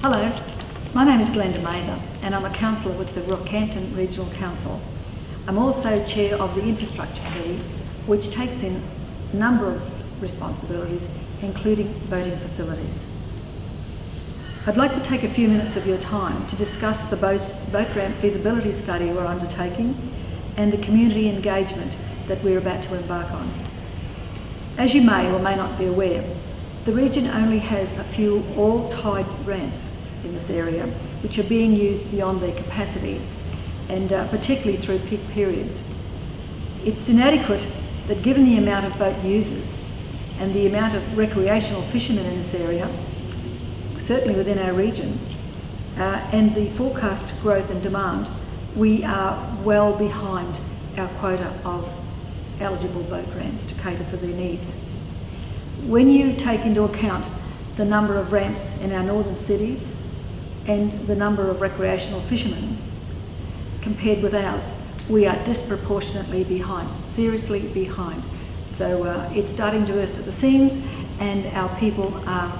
Hello, my name is Glenda Mather and I'm a councillor with the Recreational Regional Council. I'm also chair of the Infrastructure Committee, which takes in a number of responsibilities, including boating facilities. I'd like to take a few minutes of your time to discuss the boat ramp feasibility study we're undertaking and the community engagement that we're about to embark on. As you may or may not be aware, the region only has a few all-tide ramps in this area, which are being used beyond their capacity, and particularly through peak periods. It's inadequate that given the amount of boat users and the amount of recreational fishermen in this area, certainly within our region, and the forecast growth and demand, we are well behind our quota of eligible boat ramps to cater for their needs. When you take into account the number of ramps in our northern cities and the number of recreational fishermen compared with ours, we are disproportionately behind, seriously behind. So it's starting to burst at the seams, and our people are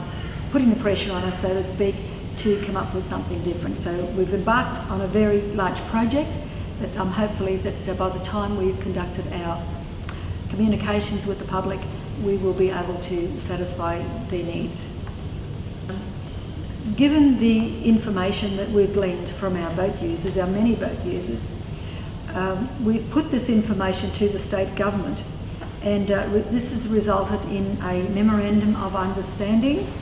putting the pressure on us, so to speak, to come up with something different. So we've embarked on a very large project, but hopefully that by the time we've conducted our communications with the public, we will be able to satisfy their needs. Given the information that we've gleaned from our boat users, our many boat users, we've put this information to the state government, and this has resulted in a memorandum of understanding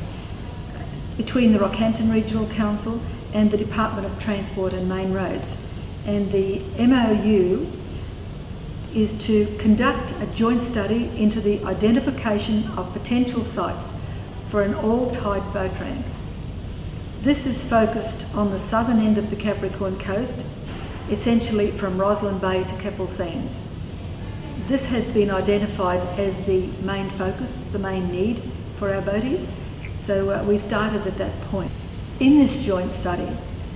between the Rockhampton Regional Council and the Department of Transport and Main Roads. And the MOU is to conduct a joint study into the identification of potential sites for an all-tide boat ramp. This is focused on the southern end of the Capricorn coast, essentially from Roslyn Bay to Keppel Sands. This has been identified as the main focus, the main need for our boaties, so we've started at that point. In this joint study,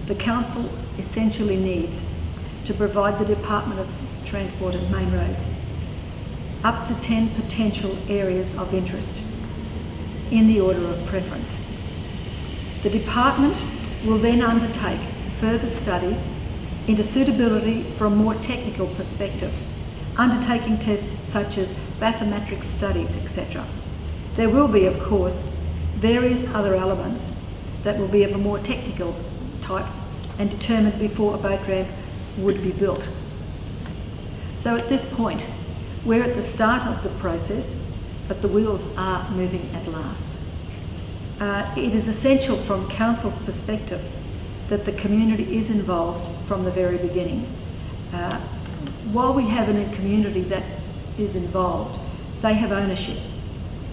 the Council essentially needs to provide the Department of Transport and Main Roads up to 10 potential areas of interest in the order of preference. The department will then undertake further studies into suitability from a more technical perspective, undertaking tests such as bathymetric studies, etc. There will be, of course, various other elements that will be of a more technical type and determined before a boat ramp would be built. So at this point, we're at the start of the process, but the wheels are moving at last. It is essential from Council's perspective that the community is involved from the very beginning. While we have a community that is involved, they have ownership,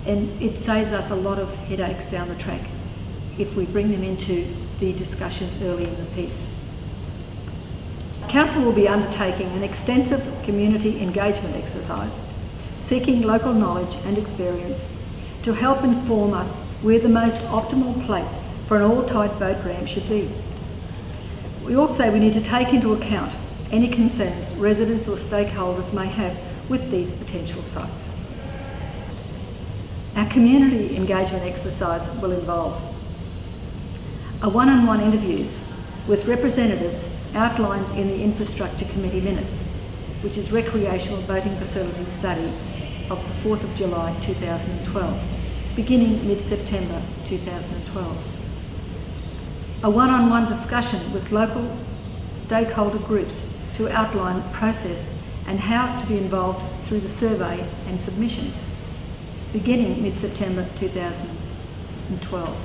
and it saves us a lot of headaches down the track if we bring them into the discussions early in the piece. Council will be undertaking an extensive community engagement exercise, seeking local knowledge and experience to help inform us where the most optimal place for an all-tide boat ramp should be. We need to take into account any concerns residents or stakeholders may have with these potential sites. Our community engagement exercise will involve a one-on-one interviews with representatives outlined in the Infrastructure Committee minutes, which is Recreational Boating Facility Study of the 4th of July 2012, beginning mid-September 2012. A one-on-one discussion with local stakeholder groups to outline the process and how to be involved through the survey and submissions, beginning mid-September 2012.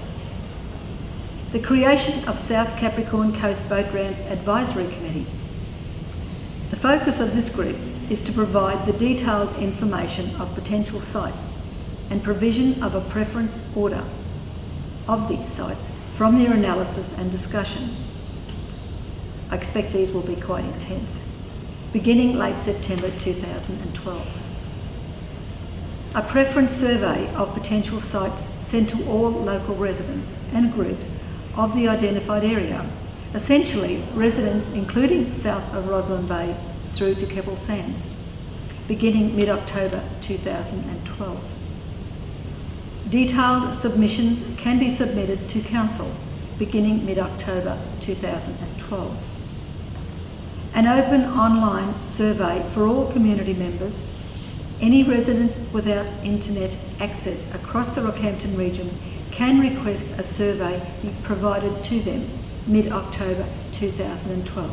The creation of South Capricorn Coast Boat Ramp Advisory Committee. The focus of this group is to provide the detailed information of potential sites and provision of a preference order of these sites from their analysis and discussions. I expect these will be quite intense, beginning late September 2012. A preference survey of potential sites sent to all local residents and groups of the identified area, essentially residents including south of Roslyn Bay through to Keppel Sands, beginning mid-October 2012. Detailed submissions can be submitted to Council beginning mid-October 2012. An open online survey for all community members. Any resident without internet access across the Rockhampton region can request a survey be provided to them mid-October 2012.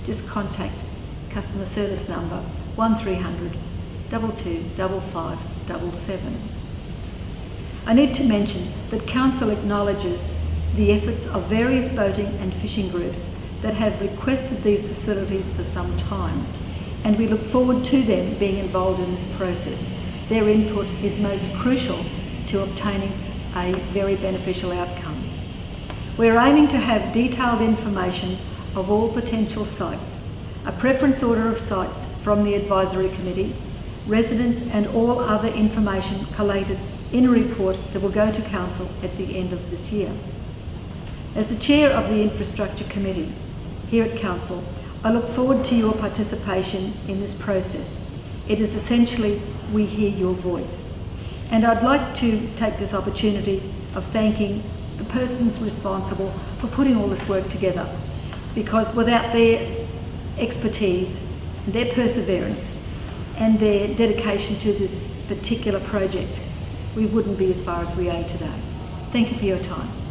Just contact customer service number 1300 22 5577. I need to mention that Council acknowledges the efforts of various boating and fishing groups that have requested these facilities for some time, and we look forward to them being involved in this process. Their input is most crucial to obtaining a very beneficial outcome. We're aiming to have detailed information of all potential sites, a preference order of sites from the Advisory Committee, residents and all other information collated in a report that will go to Council at the end of this year. As the Chair of the Infrastructure Committee here at Council, I look forward to your participation in this process. It is essentially we hear your voice. And I'd like to take this opportunity of thanking the persons responsible for putting all this work together, because without their expertise, their perseverance and their dedication to this particular project, we wouldn't be as far as we are today. Thank you for your time.